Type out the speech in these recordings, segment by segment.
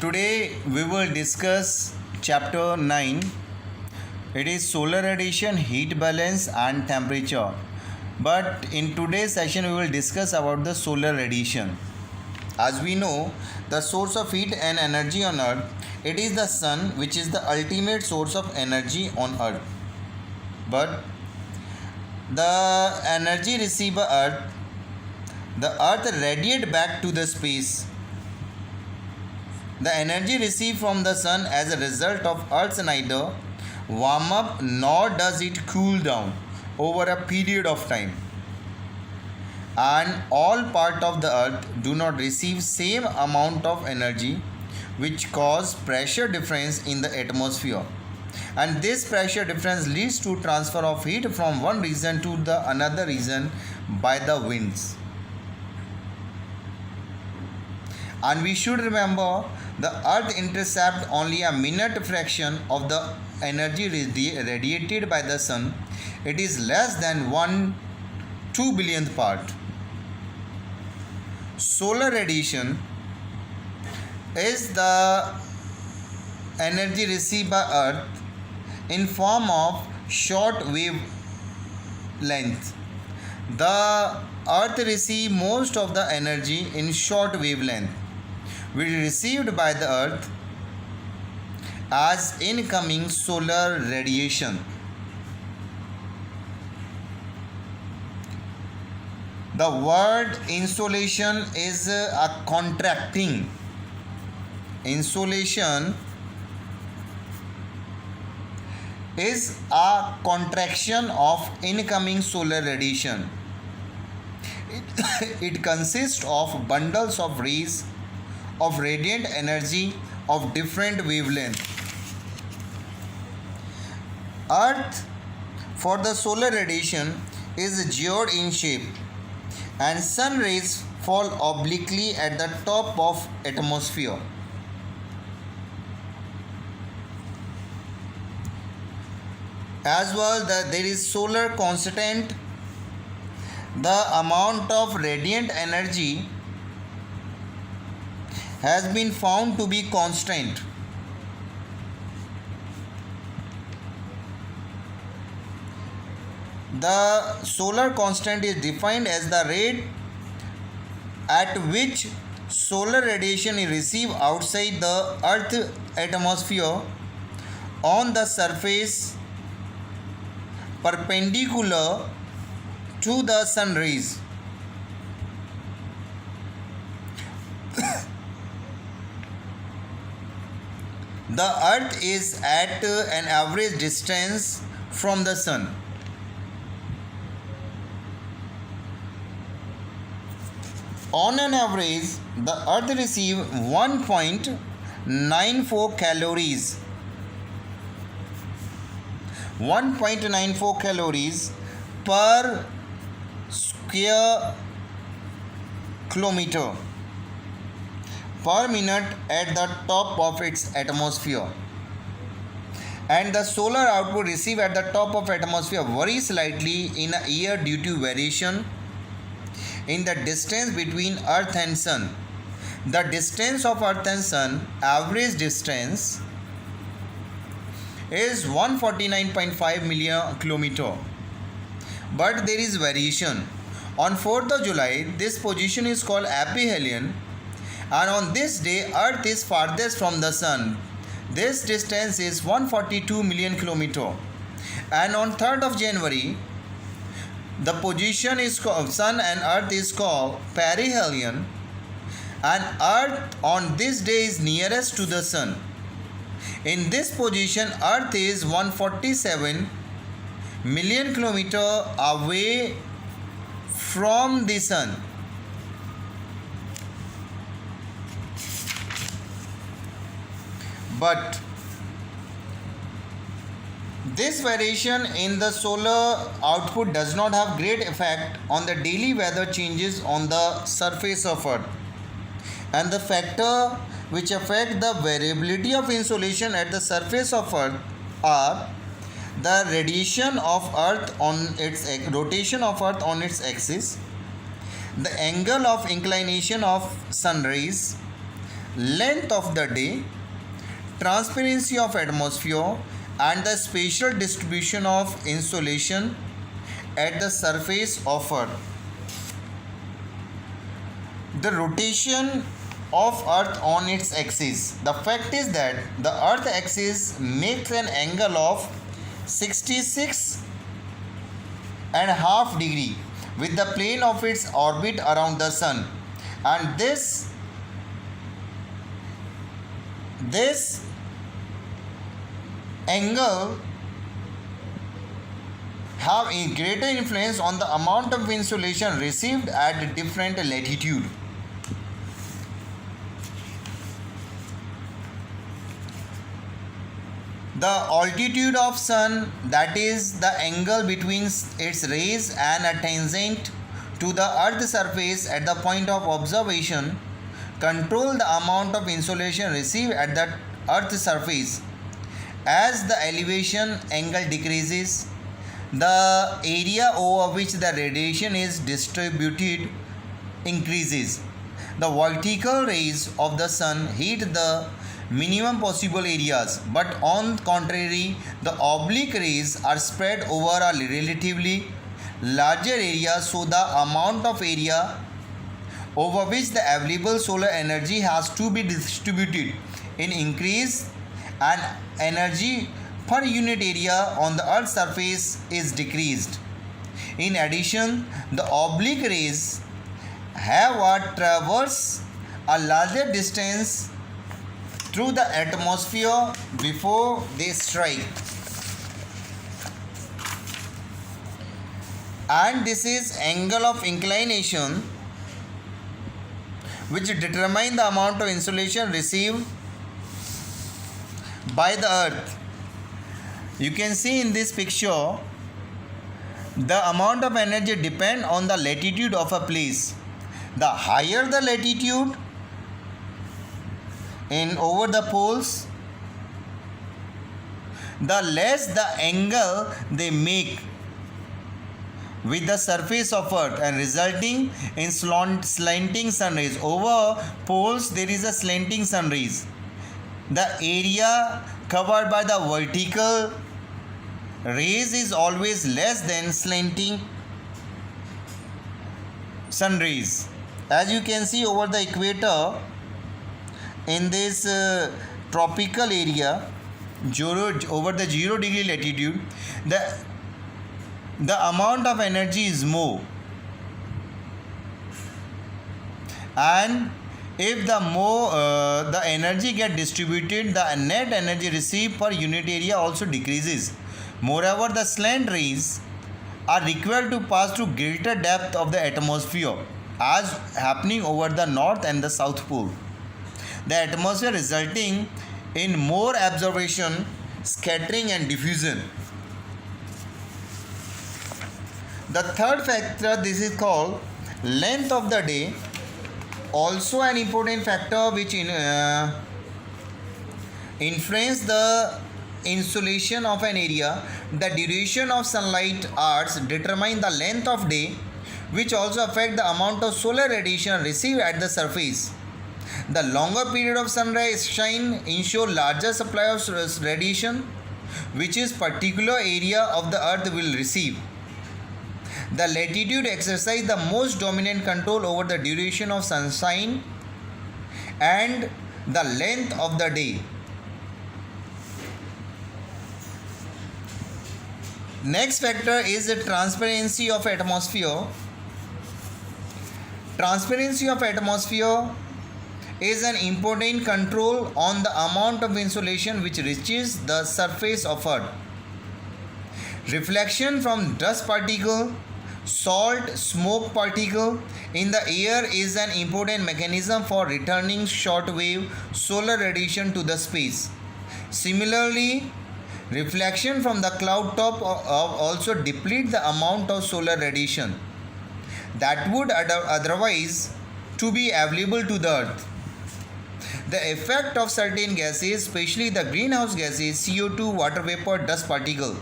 Today we will discuss chapter 9. It is solar radiation, heat balance and temperature. But in today's session we will discuss about the solar radiation. As we know, the source of heat and energy on earth, it is the sun, which is the ultimate source of energy on earth. But the energy received by earth, the earth radiate back to the space. The energy received from the sun as a result of earth's neither warm up nor does it cool down over a period of time, and all part of the earth do not receive same amount of energy, which cause pressure difference in the atmosphere, and this pressure difference leads to transfer of heat from one region to the another region by the winds. And we should remember the earth intercepts only a minute fraction of the energy radiated by the sun. It is less than 1/2 billionth part. Solar radiation is the energy received by earth in form of short wave length. The earth receives most of the energy in short wavelength, which is received by the earth as incoming solar radiation. The word insolation is a contracting. Insolation is a contraction of incoming solar radiation. It consists of bundles of rays of radiant energy of different wavelength. Earth for the solar radiation is geode in shape, and sun rays fall obliquely at the top of atmosphere. As well, there is solar constant. The amount of radiant energy has been found to be constant. The solar constant is defined as the rate at which solar radiation is received outside the earth atmosphere on the surface perpendicular to the sun rays. The earth is at an average distance from the sun. On an average, the earth receives 1.94 calories. 1.94 calories per square kilometer per minute at the top of its atmosphere, and the solar output received at the top of atmosphere varies slightly in a year due to variation in the distance between earth and sun. The distance of earth and sun, average distance, is 149.5 million kilometer, but there is variation. On 4th of July, this position is called aphelion, and on this day earth is farthest from the sun. This distance is 142 million kilometer, and on 3rd of January the position is called sun and earth is called perihelion, and earth on this day is nearest to the sun. In this position earth is 147 million kilometer away from the sun. But this variation in the solar output does not have great effect on the daily weather changes on the surface of earth, and the factor which affect the variability of insolation at the surface of earth are the radiation of earth on its rotation of earth on its axis, the angle of inclination of sun rays, length of the day, transparency of atmosphere, and the spatial distribution of insolation at the surface of Earth. The rotation of Earth on its axis. The fact is that the Earth axis makes an angle of 66 and a half degree with the plane of its orbit around the sun, and this angle have a greater influence on the amount of insolation received at different latitude. The altitude of sun, that is the angle between its rays and a tangent to the earth surface at the point of observation, control the amount of insolation received at the earth surface. As the elevation angle decreases, the area over which the radiation is distributed increases. The vertical rays of the sun hit the minimum possible areas, but on contrary, the oblique rays are spread over a relatively larger area, so the amount of area over which the available solar energy has to be distributed in increase, and energy per unit area on the earth's surface is decreased. In addition, the oblique rays have a traverse a larger distance through the atmosphere before they strike, and this is angle of inclination which determine the amount of insolation received by the earth. You can see in this picture the amount of energy depend on the latitude of a place. The higher the latitude in over the poles, the less the angle they make with the surface of earth, and resulting in slanting sun rays. Over poles there is a slanting sun rays. The area covered by the vertical rays is always less than slanting sun rays. As you can see over the equator, in this tropical area, over the 0 degree latitude, the amount of energy is more, and if the energy get distributed, the net energy received per unit area also decreases. Moreover, the slant rays are required to pass through greater depth of the atmosphere, as happening over the north and the south pole. The atmosphere resulting in more absorption, scattering and diffusion. The third factor, this is called length of the day, also an important factor which influence the insolation of an area. The duration of sunlight hours determine the length of day, which also affect the amount of solar radiation received at the surface. The longer period of sunrise shine ensure larger supply of radiation, which is particular area of the earth will receive. The latitude exercise the most dominant control over the duration of sunshine and the length of the day. Next factor is the transparency of atmosphere. Transparency of atmosphere is an important control on the amount of insolation which reaches the surface of earth. Reflection from dust particle, salt, smoke particle in the air is an important mechanism for returning shortwave solar radiation to the space. Similarly, reflection from the cloud top also deplete the amount of solar radiation that would otherwise to be available to the earth. The effect of certain gases, especially the greenhouse gases, CO2, water vapor, dust particle,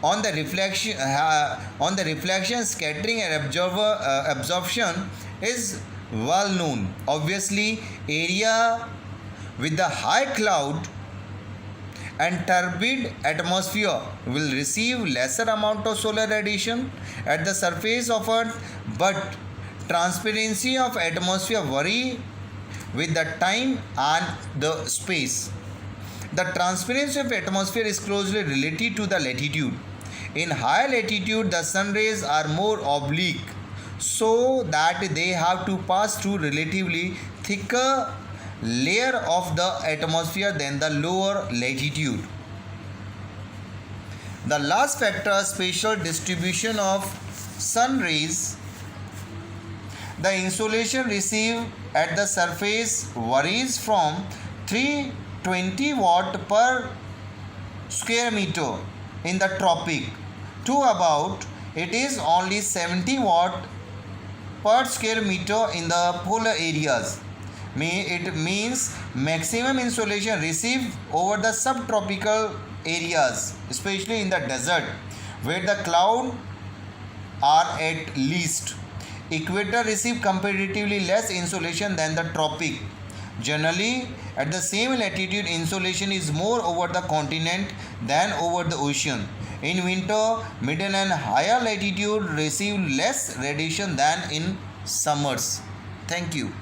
on the reflection, scattering and absorption is well known. Obviously, area with the high cloud and turbid atmosphere will receive lesser amount of solar radiation at the surface of earth, but transparency of atmosphere vary with the time and the space. The transparency of atmosphere is closely related to the latitude. In higher latitude, the sun rays are more oblique, so that they have to pass through relatively thicker layer of the atmosphere than the lower latitude. The last factor, spatial distribution of sun rays. The insolation received at the surface varies from 320 watt per square meter in the tropic to about it is only 70 watt per square meter in the polar areas. It means maximum insolation received over the subtropical areas, especially in the desert where the clouds are at least. Equator receive comparatively less insolation than the tropic. Generally, at the same latitude, insolation is more over the continent than over the ocean. In winter, middle and higher latitude receive less radiation than in summers. Thank you.